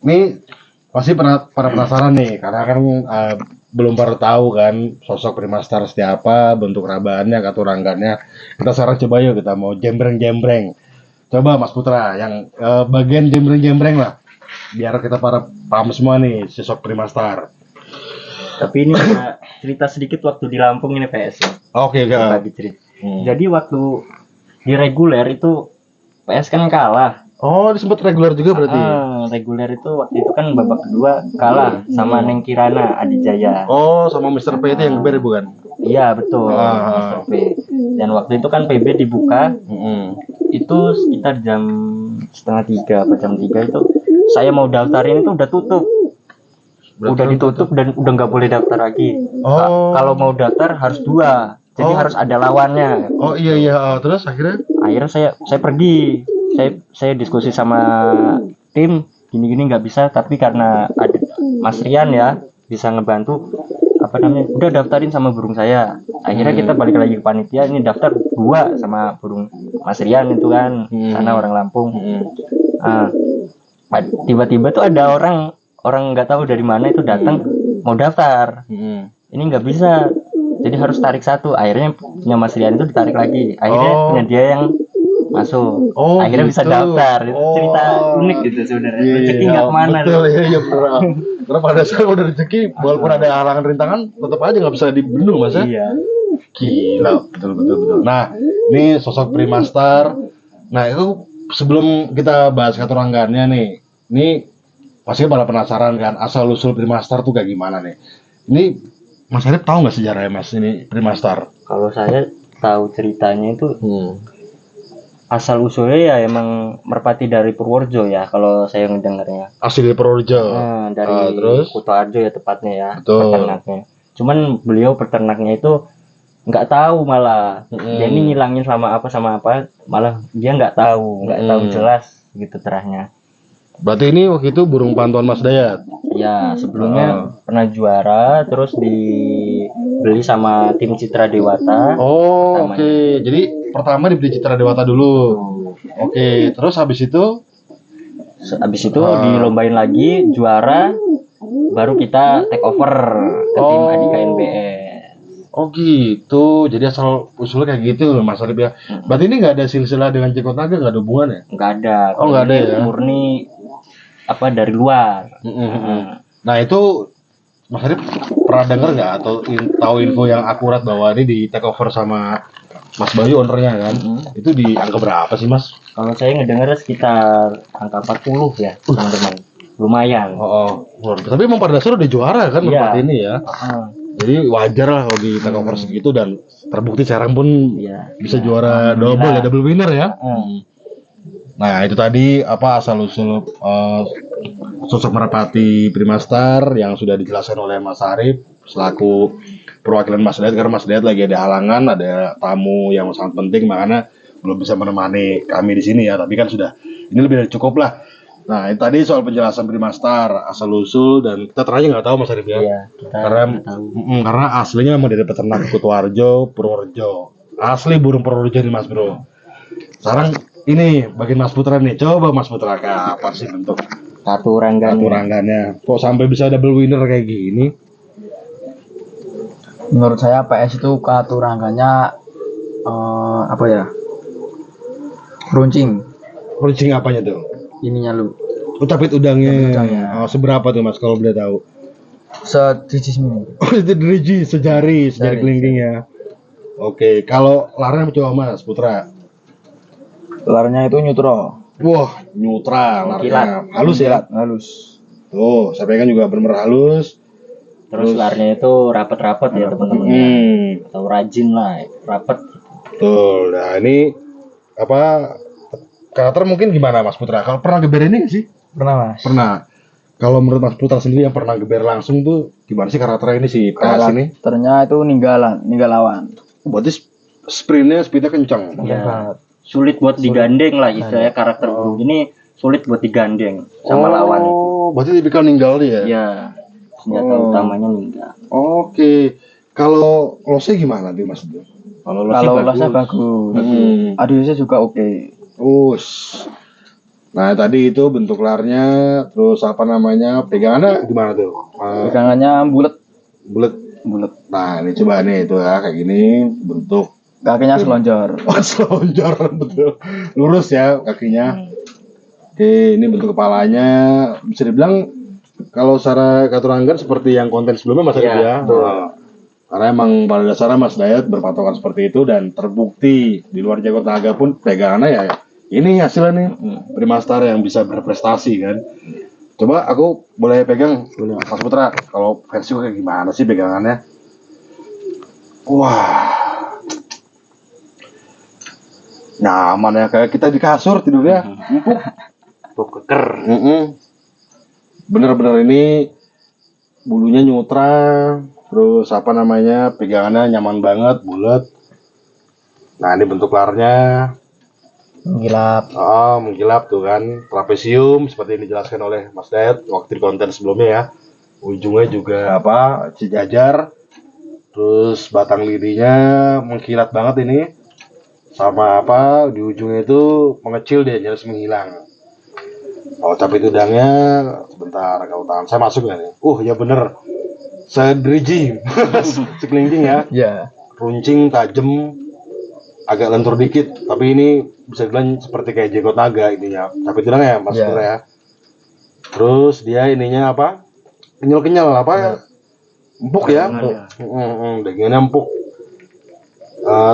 Ini pasti para penasaran nih, karena kan belum pada tahu kan sosok Primastar seperti apa, bentuk rabaannya, katuranggannya. Kita sekarang coba yuk kita mau jembreng-jembreng. Coba Mas Putra yang bagian jembreng-jembreng lah, biar kita para paham semua nih sosok Primastar. Tapi ini ada cerita sedikit waktu di Lampung ini PS ya. Oke, Bagi cerita. Jadi waktu di reguler itu PS kan kalah. Oh, disebut reguler juga berarti. Reguler itu waktu itu kan babak kedua kalah sama Neng Kirana Adijaya. Oh, sama Mr. P itu yang geber bukan? Iya betul, Mr. P. Dan waktu itu kan PB dibuka, itu sekitar jam 2:30 apa jam 3 itu saya mau daftarin itu udah tutup. Udah ditutup dan udah nggak boleh daftar lagi. Kalau mau daftar harus 2, jadi harus ada lawannya. Oh iya, terus akhirnya saya pergi, saya diskusi sama tim gini nggak bisa, tapi karena ada Mas Rian ya bisa ngebantu apa namanya, udah daftarin sama burung saya. Akhirnya kita balik lagi ke panitia, ini daftar 2 sama burung Mas Rian itu kan, karena orang Lampung. Tiba-tiba tuh ada orang nggak tahu dari mana itu datang mau daftar. Ini nggak bisa, jadi harus tarik 1. Akhirnya punya Mas Rian itu ditarik lagi, akhirnya punya dia yang masuk. Akhirnya bisa daftar. Itu cerita unik gitu sebenarnya. Rezeki nggak kemana. Betul ya benar. Karena pada saat udah rezeki, walaupun ada halangan rintangan, tetap aja nggak bisa dibendung Mas ya. Iya. Gila, betul. Nah, ini sosok Primastar. Nah, itu sebelum kita bahas katuranggannya nih, ini pasti pada penasaran kan asal usul Primastar tuh kayak gimana nih. Ini Mas Arif tahu nggak sejarahnya Mas ini Primastar? Kalau saya tahu ceritanya itu asal usulnya ya emang merpati dari Purworejo ya, kalau saya mendengarnya. Asli dari Purworejo. Dari terus? Kutoarjo ya tepatnya ya. Betul. Peternaknya. Cuman beliau peternaknya itu nggak tahu malah. Dia ini ngilangin sama apa, malah dia nggak tahu jelas gitu terahnya. Berarti ini waktu itu burung pantauan Mas Dayat? Ya, sebelumnya pernah juara, terus dibeli sama tim Citra Dewata. Oke. Jadi pertama dibeli Citra Dewata dulu. Oke, terus habis itu dilombain lagi, juara, baru kita take over ke tim Adika NBS. Oh gitu, jadi asal usulnya kayak gitu Mas Arif ya. Berarti ini nggak ada silsilah dengan Ceko Naga, nggak ada hubungan ya? Nggak ada. Nggak ada ya? Murni dari luar. Nah itu Mas Arif pernah dengar nggak atau tahu info yang akurat bahwa ini di take over sama Mas Bayu ownernya kan? Itu di angka berapa sih Mas? Kalau saya ngedenger sekitar angka 40 ya teman-teman. Lumayan. Tapi emang pada dasarnya udah juara kan merpati ini ya. Jadi wajar lah kalau di take over segitu, dan terbukti sekarang pun bisa juara double winner ya. Nah itu tadi apa asal usul sosok merpati Primastar yang sudah dijelaskan oleh Mas Arif selaku perwakilan Mas Dayat, karena Mas Dayat lagi ada halangan, ada tamu yang sangat penting, makanya belum bisa menemani kami di sini ya. Tapi kan sudah, ini lebih dari cukup lah. Nah itu tadi soal penjelasan Primastar asal usul, dan kita terakhir nggak tahu Mas Arif ya. Iya, karena aslinya memang dari peternak Kutoarjo, Purworejo. Asli burung Purworejo nih Mas Bro. Sekarang ini bagian Mas Putra nih, coba Mas Putra apa sih bentuk katuranggannya? Kok sampai bisa double winner kayak gini? Menurut saya PS itu katuranggannya apa ya? Runcing. Runcing apanya tuh? Ininya lu. Utapit udangnya. Seberapa tuh Mas kalau boleh tahu? Sedriji semini. Itu driji sejari kelingking ya. Oke, kalau larnya coba Mas Putra. Larnya itu neutral. Wah, neutral larnya. Halus ya? Halus. Tuh, saya pegang juga benar-benar halus. Terus larnya itu rapat-rapat ya teman-teman. Atau rajin lah, rapat. Betul. Nah, ini apa karakter mungkin gimana Mas Putra? Kalau pernah geber ini nggak sih? Pernah Mas. Pernah. Kalau menurut Mas Putra sendiri yang pernah geber langsung tuh gimana sih karakternya ini si PS ini? Karakternya itu ninggal lawan. Berarti speednya kencang. Iya. Sulit buat digandeng lah istilahnya, karakter burung ini sulit buat digandeng sama lawan itu. Berarti tipikal ninggal dia? Iya. Senjata utamanya ninggal. Oke. Kalau lossnya gimana nih Mas? Kalau lossnya bagus. Adiusnya juga oke. Nah tadi itu bentuk larnya, terus apa namanya, pegangannya gimana tuh? Pegangannya bulat. Bulat. Nah ini coba nih itu ya kayak gini bentuk. Kakinya selonjor. Oh selonjor betul, lurus ya kakinya. Oke, ini bentuk kepalanya bisa dibilang kalau secara keturangan seperti yang konten sebelumnya Mas Adit ya. Nah, karena emang pada dasarnya Mas Dayat berpatokan seperti itu dan terbukti di luar Jakarta Naga pun pegangannya ya ini hasilnya nih Primastar yang bisa berprestasi kan. Coba aku boleh pegang Mas Putra, kalau versi kayak gimana sih pegangannya? Wah, nyaman ya kayak kita di kasur tidurnya, empuk keker. Bener-bener ini bulunya nyutra, terus apa namanya pegangannya nyaman banget, bulat. Nah ini bentuk larnya Menggilap. Menggilap tuh kan, trapesium seperti yang dijelaskan oleh Mas Dayat waktu di konten sebelumnya ya. Ujungnya juga apa sejajar, terus batang lirinya mengkilat banget ini, sama apa di ujungnya itu mengecil dia nyaris menghilang. Oh tapi tudangnya sebentar kalau tangan saya masuk nggak nih? Ya bener, sedriji, sekelingking ya. Ya. Runcing, tajam, agak lentur dikit, tapi ini bisa dibilang seperti kayak jenggot naga ininya. Tapi tudangnya Mas Pur ya. Terus dia ininya apa? Kenyal-kenyal apa ya? Empuk ya? Dagingnya empuk.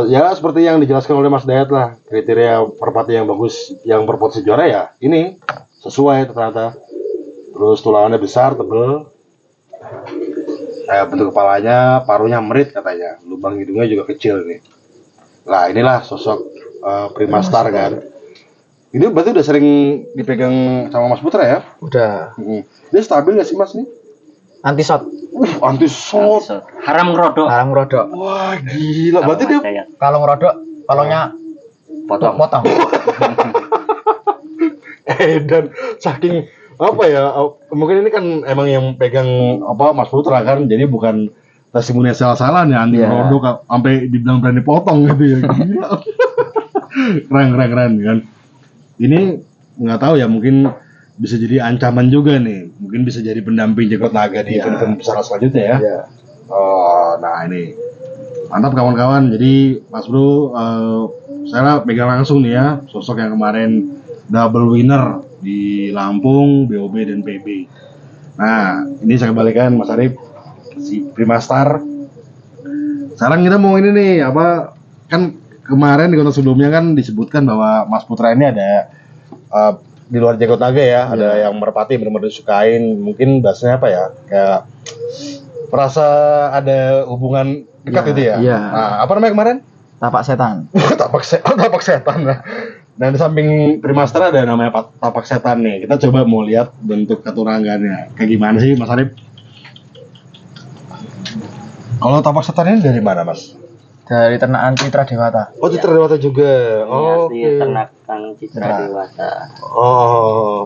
Ya seperti yang dijelaskan oleh Mas Dayat lah, kriteria merpati yang bagus, yang berpotensi juara ya ini sesuai ternyata. Terus tulangannya besar, tebel. Bentuk kepalanya, paruhnya merit katanya, lubang hidungnya juga kecil nih. Lah inilah sosok Primastar kan. Ini berarti udah sering dipegang sama Mas Putra ya? Udah. Dia stabil nggak sih Mas nih? Anti shot. Anti shot. Haram ngerodok. Wah gila, berarti dia Kalau ngerodok, palongnya potong. Dan saking apa ya, mungkin ini kan emang yang pegang apa Mas Putra kan, jadi bukan testimoni salah-salah ya, anti ngerodok sampai dibilang berani potong gitu ya. Gila. keren kan. Ini nggak tahu ya, mungkin bisa jadi ancaman juga nih, mungkin bisa jadi pendamping Jenggot Naga di event besar selanjutnya ya. Nah ini mantap kawan-kawan. Jadi Mas Bro, saya pegang langsung nih ya sosok yang kemarin double winner di Lampung, BOB dan PB. Nah ini saya kembalikan Mas Arif, si Primastar. Sekarang kita mau ini nih apa, kan kemarin di konten sebelumnya kan disebutkan bahwa Mas Putra ini ada di luar Jenggot Naga ya, ada yang merpati benar-benar disukain, mungkin bahasanya apa ya, kayak merasa ada hubungan dekat gitu ya. Nah, apa namanya kemarin? Tapak setan. Tapak setan. Nah, di samping Primastar ada namanya tapak setan nih. Kita coba mau lihat bentuk keturangannya. Kayak gimana sih Mas Arif? Kalau tapak setan ini dari mana Mas? Dari ternakan Citra Dewata. Oh, Citra Dewata juga. Oke. Ternakan Citra Dewata.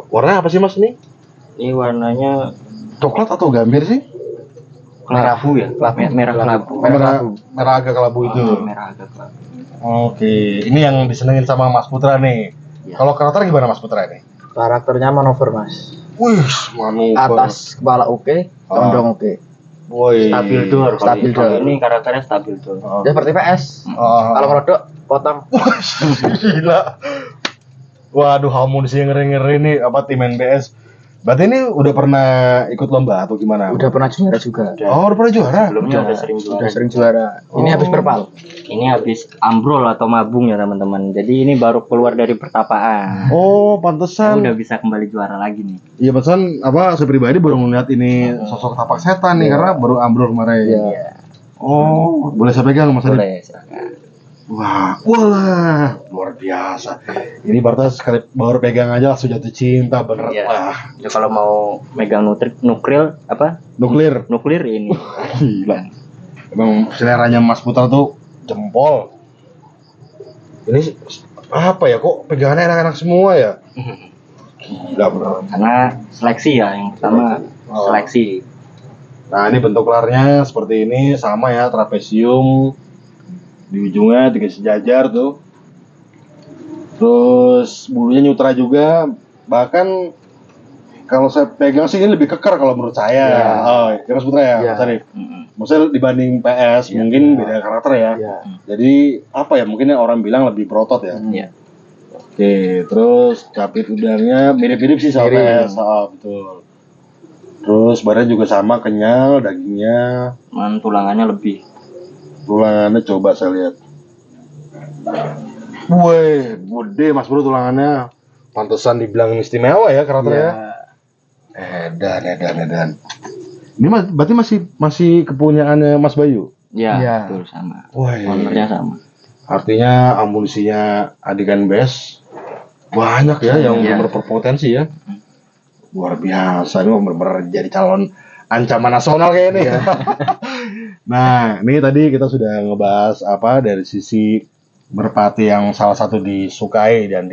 Warna apa sih Mas ini? Ini warnanya coklat atau gambir sih? kelabu ya, merah kelabu. Merah agak kelabu itu. Merah agak kelabu. Oke, ini yang disenengin sama Mas Putra nih. Ya. Kalau karakter gimana Mas Putra ini? Karakternya manuver Mas. Wih, manuver. Atas kepala oke, condong oke. Woi. Stabil door. Ini karakternya stabil door. Dia seperti PS. Kalau ngerodok potong. Gila. Waduh, amunisi yang ngeri-ngeri nih apa tim NBS. Berarti ini udah pernah ikut lomba atau gimana? Udah pernah juara juga. Udah pernah juara? Sebelumnya udah sering juara. Udah sering juara. Ini habis berpal. Ini habis ambrol atau mabung ya teman-teman. Jadi ini baru keluar dari pertapaan. Oh, pantesan. Udah bisa kembali juara lagi nih. Iya, pantesan apa saya pribadi baru ngeliat ini sosok tapak setan nih karena baru ambrol kemarin. Iya. Oh, boleh saya pegang Mas Adi? Boleh, silakan. Wah, luar biasa. Ini Bartas sekali baru pegang aja langsung jatuh cinta bener. Wah. Ya, kalau mau megang nuklir apa? Nuklir ini. Gila. Emang seleranya Mas Putra tuh jempol. Ini apa ya, kok pegangannya enak-enak semua ya? Gila bener. Karena seleksi ya, yang pertama seleksi. Nah ini bentuk larnya seperti ini, sama ya, trapesium. Di ujungnya tiga sejajar tuh. Terus bulunya nyutra juga, bahkan kalau saya pegang sih ini lebih kekar kalau menurut saya. Oh, ya Mas Putra ya, Mas Arif. Maksudnya dibanding PS mungkin beda karakter ya. Jadi apa ya, mungkin orang bilang lebih berotot ya. Oke, terus capit udangnya mirip-mirip sih sama PS. Betul. Terus badannya juga sama, kenyal, dagingnya. Tulangannya lebih. Tulangannya coba saya lihat. Wih, gede Mas Bro tulangannya. Pantesan dibilang istimewa ya karakternya. Edan. Ini berarti masih kepunyaannya Mas Bayu? Iya, betul sama. Ownernya sama. Artinya amunisinya adegan best banyak ya yang berpotensi ya. Luar biasa, ini benar-benar jadi calon ancaman nasional kayaknya. Nah, ini tadi kita sudah ngebahas dari sisi merpati yang salah satu disukai dan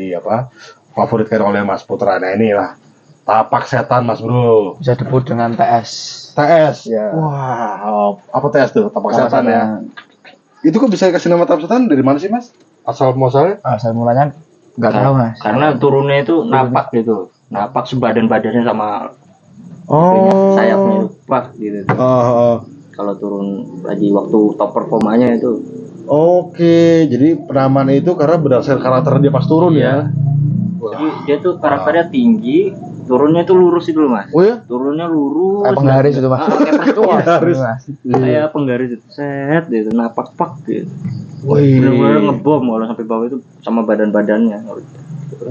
favoritkan oleh Mas Putra. Nah, inilah tapak setan Mas Bro. Bisa disebut dengan TS. TS. Ya. Wah, apa TS tuh? Tapak setan ya. Itu kok bisa kasih nama tapak setan dari mana sih Mas? Asal muasalnya? Asal mulanya nggak tahu Mas. Karena turunnya itu napak gitu. Napak sebadan-badannya sama sayapnya itu pak gitu. Kalau turun lagi waktu top performanya itu. Oke, jadi penamaan itu karena berdasarkan karakter dia pas turun ya. Jadi dia tuh karakternya tinggi, turunnya tuh lurus itu loh Mas. Oh ya? Turunnya lurus. Kayak penggaris itu Mas. Kayak penggaris itu set gitu, napak pak gitu. Wih. Bener-bener ngebom kalau sampai bawah itu sama badan-badannya.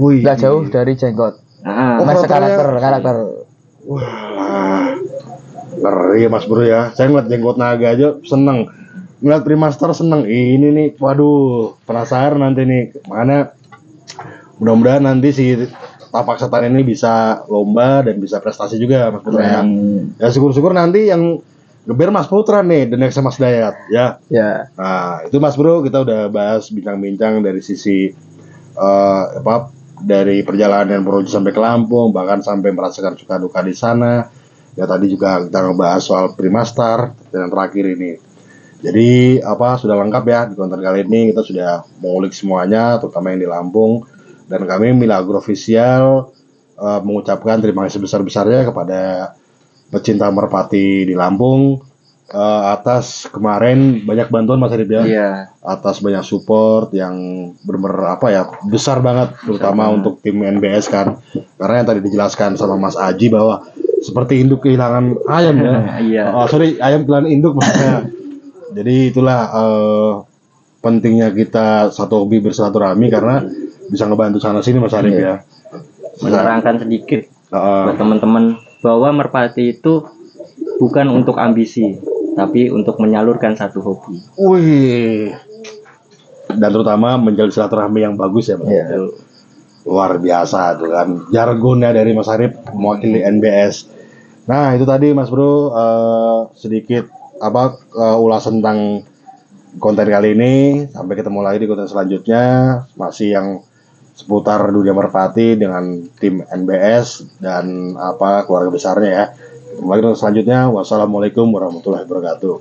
Wih. Nggak jauh dari jenggot. Mas karakter. Wah. Ngeri Mas Bro ya. Saya ngeliat jenggot naga aja seneng. Ngeliat Primaster seneng. Ini nih, waduh, penasaran nanti nih mana. Mudah-mudahan nanti si tapak setan ini bisa lomba dan bisa prestasi juga Mas Putra ya. Ya syukur-syukur nanti yang geber Mas Putra nih, the next Mas Dayat ya. Ya. Nah, itu Mas Bro, kita udah bahas bincang-bincang dari sisi dari perjalanan menuju sampai ke Lampung, bahkan sampai merasakan suka duka di sana. Ya tadi juga kita ngebahas soal Primastar dan yang terakhir ini. Jadi sudah lengkap ya di konten kali ini, kita sudah mengulik semuanya, terutama yang di Lampung. Dan kami Mila Agrofisial mengucapkan terima kasih sebesar-besarnya kepada pecinta merpati di Lampung atas kemarin banyak bantuan Mas Arif ya. Iya. Atas banyak support yang benar-benar besar banget, terutama untuk tim NBS kan. Karena yang tadi dijelaskan sama Mas Aji bahwa seperti induk kehilangan ayam ya. Iya. Ayam kehilangan induk maksudnya. Jadi itulah pentingnya kita satu hobi bersilaturahmi karena bisa ngebantu sana sini Mas Arif ya. Menerangkan sedikit buat teman-teman bahwa merpati itu bukan untuk ambisi, tapi untuk menyalurkan satu hobi. Wih. Dan terutama menjalin silaturahmi yang bagus ya Mas. Iya. Luar biasa tuh kan. Jargonnya dari Mas Arif mewakili NBS. Nah, itu tadi Mas Bro sedikit ulasan tentang konten kali ini. Sampai ketemu lagi di konten selanjutnya, masih yang seputar dunia merpati dengan tim NBS dan keluarga besarnya ya. Ketemu lagi di konten selanjutnya. Wassalamualaikum warahmatullahi wabarakatuh.